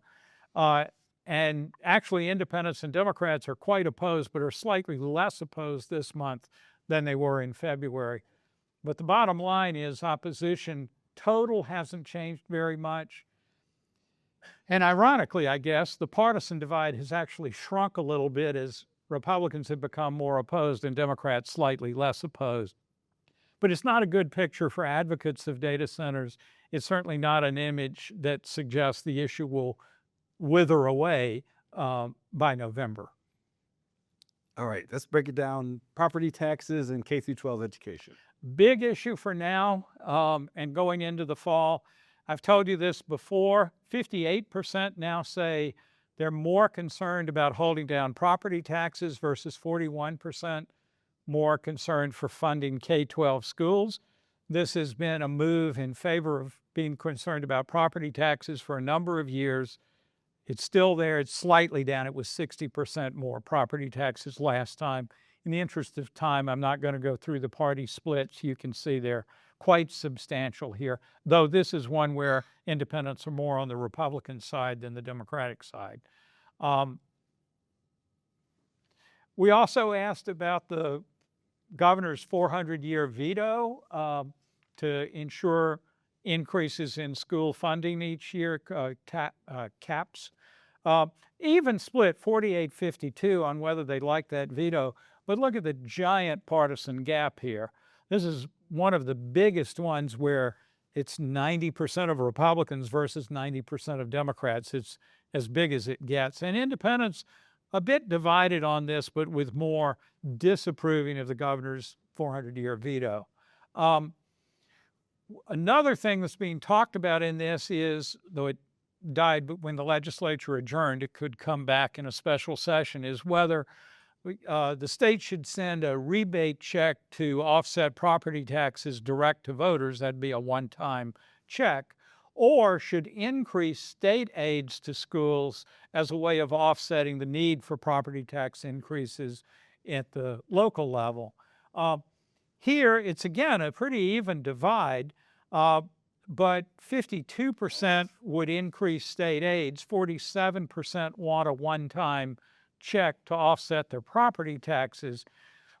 And actually, independents and Democrats are quite opposed, but are slightly less opposed this month than they were in February. But the bottom line is opposition total hasn't changed very much. And ironically, I guess, the partisan divide has actually shrunk a little bit as Republicans have become more opposed and Democrats slightly less opposed. But it's not a good picture for advocates of data centers. It's certainly not an image that suggests the issue will wither away by November. All right, let's break it down. Property taxes and K through 12 education. Big issue for now and going into the fall. I've told you this before, 58% now say they're more concerned about holding down property taxes versus 41% more concerned for funding K-12 schools. This has been a move in favor of being concerned about property taxes for a number of years. It's still there. It's slightly down. It was 60% more property taxes last time. In the interest of time, I'm not going to go through the party splits. You can see they're quite substantial here, though this is one where independents are more on the Republican side than the Democratic side. We also asked about the governor's 400-year veto to ensure increases in school funding each year, caps. Even split 48-52 on whether they like that veto. But look at the giant partisan gap here. This is one of the biggest ones where it's 90% of Republicans versus 90% of Democrats. It's as big as it gets. And independents a bit divided on this, but with more disapproving of the governor's 400-year veto. Another thing that's being talked about in this is, though it died when the legislature adjourned, it could come back in a special session, is whether the state should send a rebate check to offset property taxes direct to voters. That'd be a one-time check. Or should increase state aids to schools as a way of offsetting the need for property tax increases at the local level. Here, it's again a pretty even divide, but 52% would increase state aids, 47% want a one-time check to offset their property taxes.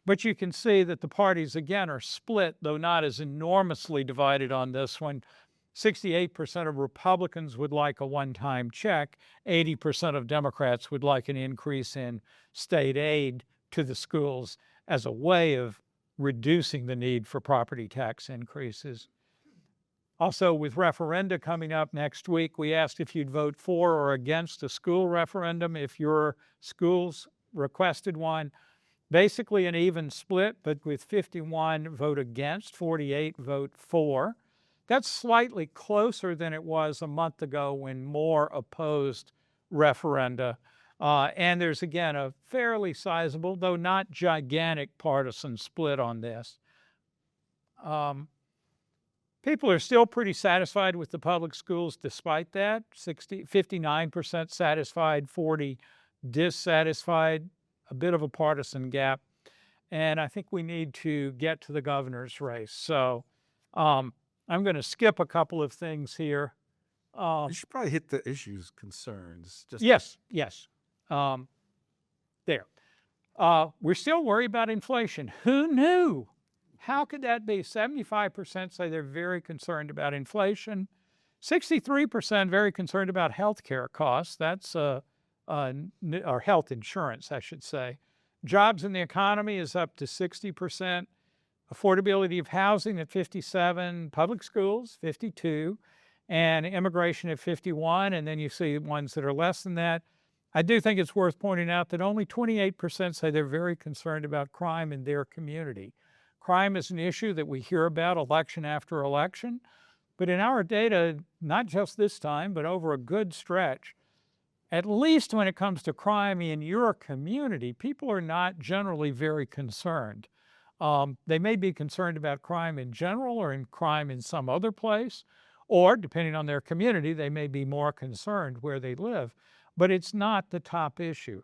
But you can see that the parties, again, are split, though not as enormously divided on this one. 68% of Republicans would like a one-time check. 80% of Democrats would like an increase in state aid to the schools as a way of reducing the need for property tax increases. Also, with referenda coming up next week, we asked if you'd vote for or against a school referendum if your schools requested one. Basically an even split, but with 51 vote against, 48 vote for. That's slightly closer than it was a month ago when more opposed referenda. And there's, again, a fairly sizable, though not gigantic, partisan split on this. People are still pretty satisfied with the public schools despite that. 59% satisfied, 40% dissatisfied, a bit of a partisan gap. And I think we need to get to the governor's race. So I'm going to skip a couple of things here. You should probably hit the issues, concerns. Yes. There. We're still worried about inflation. Who knew? How could that be? 75% say they're very concerned about inflation. 63% very concerned about health care costs. That's or health insurance, I should say. Jobs in the economy is up to 60%. Affordability of housing at 57, public schools 52, and immigration at 51. And then you see ones that are less than that. I do think it's worth pointing out that only 28% say they're very concerned about crime in their community. Crime is an issue that we hear about election after election, but in our data, not just this time, but over a good stretch, at least when it comes to crime in your community, people are not generally very concerned. They may be concerned about crime in general or in crime in some other place, or depending on their community, they may be more concerned where they live, but it's not the top issue.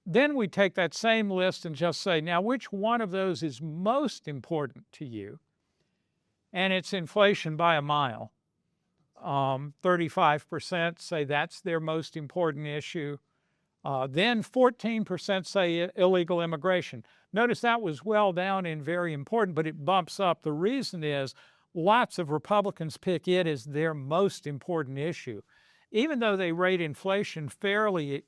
Then we take that same list and just say, now, which one of those is most important to you? And it's inflation by a mile. 35% say that's their most important issue. Then 14% say illegal immigration. Notice that was well down in very important, but it bumps up. The reason is lots of Republicans pick it as their most important issue. Even though they rate inflation fairly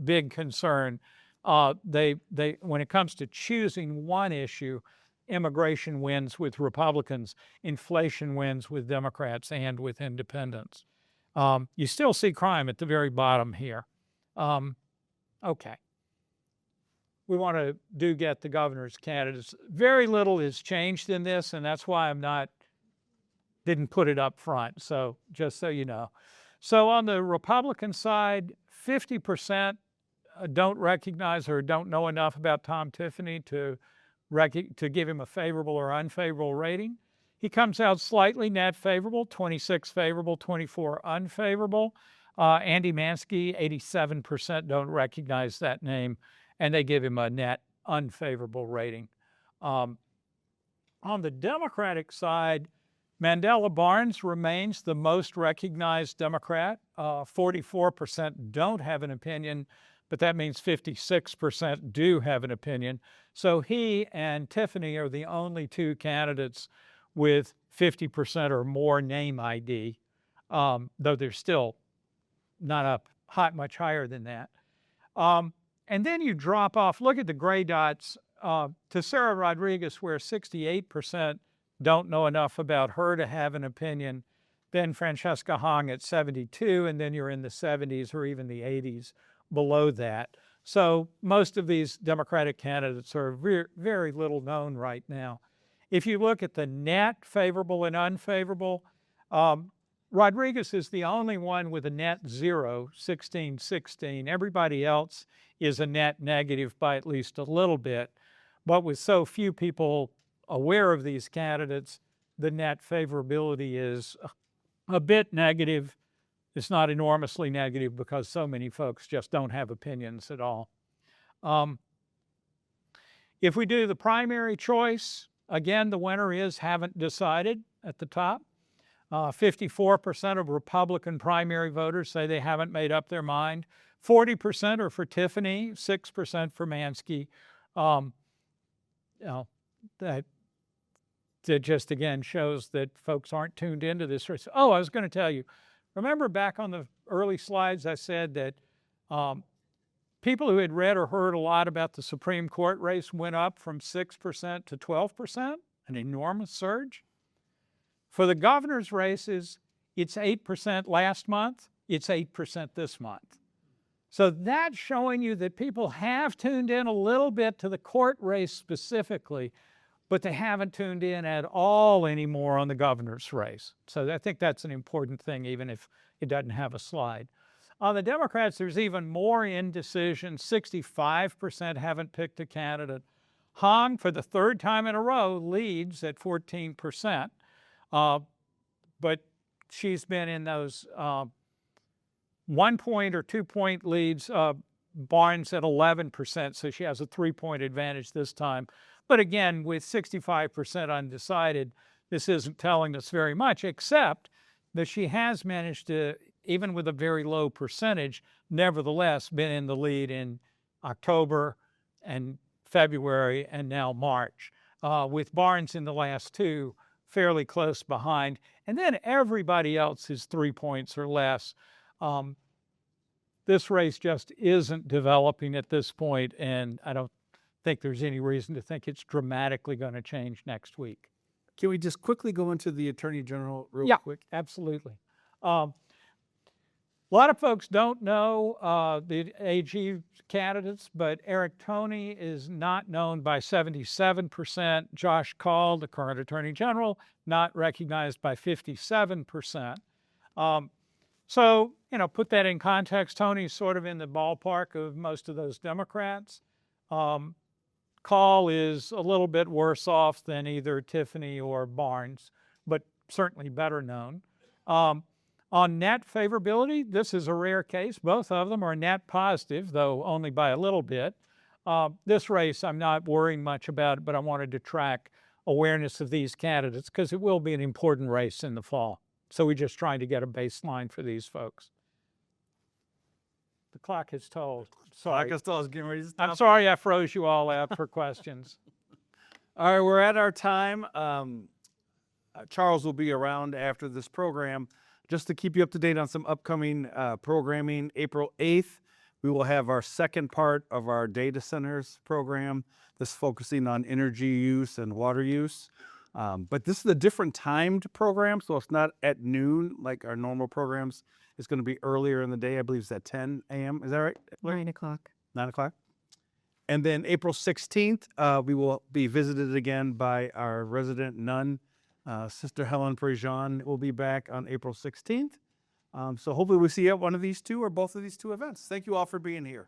big concern, when it comes to choosing one issue, immigration wins with Republicans, inflation wins with Democrats and with independents. You still see crime at the very bottom here. Okay. We want to get the governor's candidates. Very little is changed in this, and that's why didn't put it up front. So just so you know. So on the Republican side, 50% don't recognize or don't know enough about Tom Tiffany to give him a favorable or unfavorable rating. He comes out slightly net favorable, 26 favorable, 24 unfavorable. Andy Mansky, 87% don't recognize that name, and they give him a net unfavorable rating. On the Democratic side, Mandela Barnes remains the most recognized Democrat. 44% don't have an opinion, but that means 56% do have an opinion. So he and Tiffany are the only two candidates with 50% or more name ID, though they're still not up much higher than that. And then you drop off, look at the gray dots, to Sarah Rodriguez, where 68% don't know enough about her to have an opinion, then Francesca Hong at 72, and then you're in the 70s or even the 80s below that. So most of these Democratic candidates are very, very little known right now. If you look at the net favorable and unfavorable, Rodriguez is the only one with a net zero, 16-16. Everybody else is a net negative by at least a little bit. But with so few people aware of these candidates, the net favorability is a bit negative. It's not enormously negative because so many folks just don't have opinions at all. If we do the primary choice, again, the winner is haven't decided at the top. 54% of Republican primary voters say they haven't made up their mind. 40% are for Tiffany, 6% for Mansky. That just again shows that folks aren't tuned into this race. Oh, I was going to tell you, remember back on the early slides I said that people who had read or heard a lot about the Supreme Court race went up from 6% to 12%, an enormous surge. For the governor's races, it's 8% last month, it's 8% this month. So that's showing you that people have tuned in a little bit to the court race specifically, but they haven't tuned in at all anymore on the governor's race. So I think that's an important thing, even if it doesn't have a slide. On the Democrats, there's even more indecision. 65% haven't picked a candidate. Hong, for the third time in a row, leads at 14%. But she's been in those 1 point or 2 point leads. Barnes at 11%, so she has a 3-point advantage this time. But again, with 65% undecided, this isn't telling us very much, except that she has managed to, even with a very low percentage, nevertheless been in the lead in October and February and now March. With Barnes in the last two, fairly close behind. And then everybody else is 3 points or less. This race just isn't developing at this point, and I don't think there's any reason to think it's dramatically going to change next week. Can we just quickly go into the Attorney General real Yeah, quick? absolutely. A lot of folks don't know the AG candidates, but Eric Toney is not known by 77%. Josh Call, the current Attorney General, not recognized by 57%. So, put that in context. Toney's sort of in the ballpark of most of those Democrats. Call is a little bit worse off than either Tiffany or Barnes, but certainly better known. On net favorability, this is a rare case. Both of them are net positive, though only by a little bit. This race, I'm not worrying much about, but I wanted to track awareness of these candidates because it will be an important race in the fall. So we're just trying to get a baseline for these folks. The clock has tolled. Sorry. I was getting ready to stop. I'm sorry I froze you all out for questions. All right, we're at our time. Charles will be around after this program. Just to keep you up to date on some upcoming programming, April 8th, we will have our second part of our data centers program. This focusing on energy use and water use. But this is a different timed program, so it's not at noon like our normal programs. It's going to be earlier in the day. I believe it's at 10 a.m. Is that right? 9 o'clock. 9 o'clock. And then April 16th, we will be visited again by our resident nun, Sister Helen Prejean will be back on April 16th. So hopefully we'll see you at one of these two or both of these two events. Thank you all for being here.